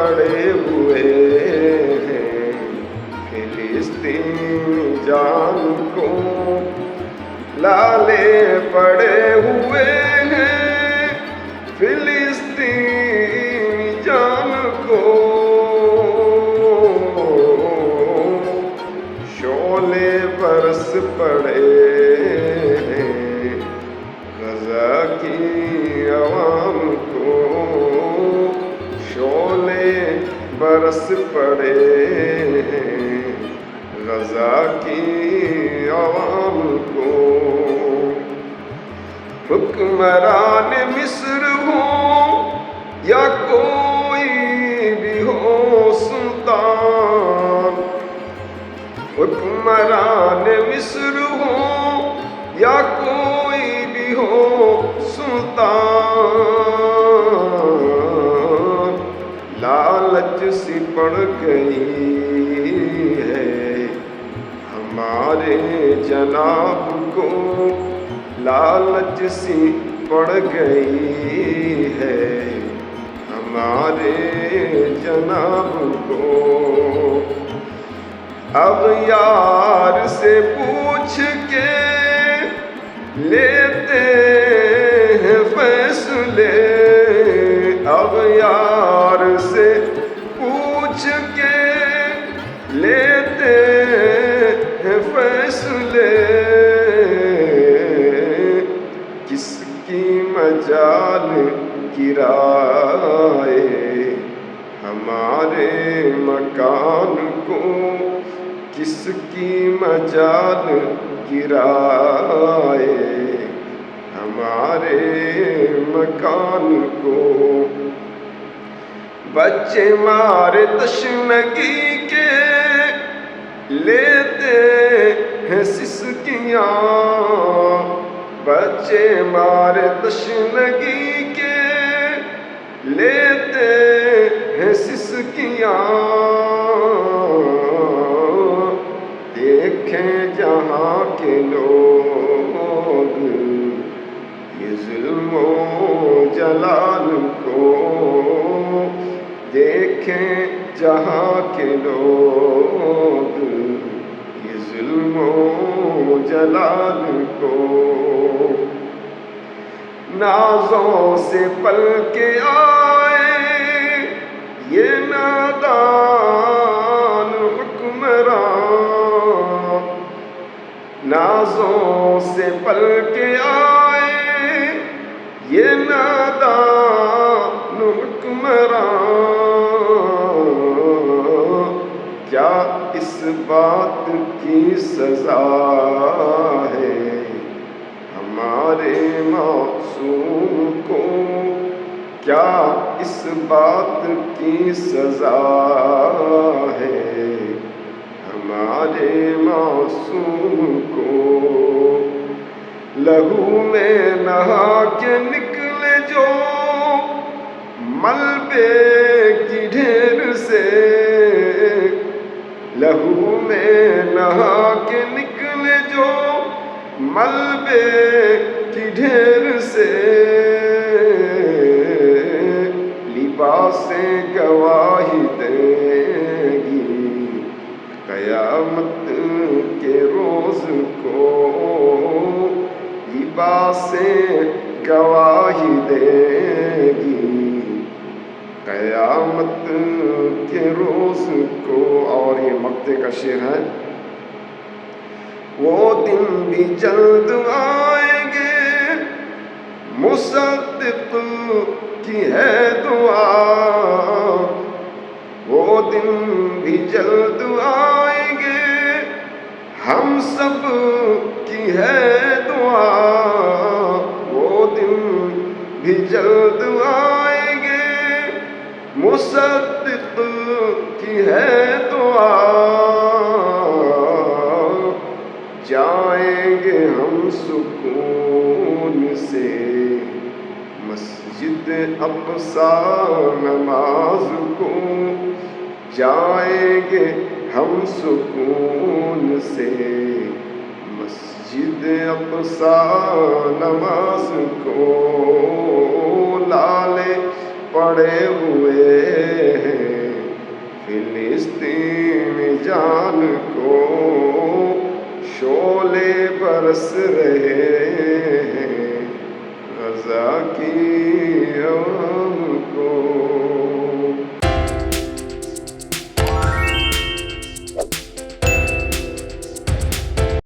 پڑے ہوئے ہیں فلسطین جان کو، لالے پڑے ہوئے ہیں فلسطین جان کو، شعلے برس پڑے ہیں غزہ کی عوام کو، شعلے برس پڑے ہیں غزہ کی عوام کو، حکمران مصر ہو یا کوئی بھی ہو سلطان، حکمران مصر ہو یا کوئی بھی ہو سلطان، لالچ سی پڑ گئی ہے ہمارے جناب کو، لالچ سی پڑ گئی ہے ہمارے جناب کو، اغیار سے پوچھ کے لیتے ہیں فیصلے، اغیار سے پوچھ کے لیتے ہیں فیصلے، کس کی مجال گرائے ہمارے مکان کو، کس کی مجال گرائے ہمارے مکان کو، بچے مارے تشنگی کے لیتے ہیں سسکیاں، بچے مارے تشنگی کے لیتے ہیں سسکیاں، دیکھیں جہاں کے لوگ یہ ظلم و جلال کو، دیکھیں جہاں کے لوگ یہ ظلم و جلال کو، نازوں سے پل کے آئے یہ نادان حکمران، نازوں سے پل کے آئے یہ نادان حکمران، کیا اس بات کی سزا ہے ہمارے معصوم کو، کیا اس بات کی سزا ہے ہمارے معصوم کو، لہو میں نہا کے نکلے جو ملبے کی ڈھیر سے، لہو میں نہا کے نکلے جو ملبے کی ڈھیر سے، لباسیں گواہی دیں گی قیامت کے روز کو، لباسیں گواہی دیں گی قیامت کے روز کو۔ اور یہ مقطع کا شعر ہے، وہ دن بھی جلد آئیں گے مصدق کی ہے دعا، وہ دن بھی جلد آئیں گے ہم سب کی ہے دعا، وہ دن بھی جلد آئیں گے مصدق کی ہے دعا، جائیں گے ہم سکون سے مسجد اقصی نماز کو، جائیں گے ہم سکون سے مسجد اقصی نماز کو، لالے پڑے ہوئے ہیں جان کو شعلے برس رہے ہیں، غزہ کی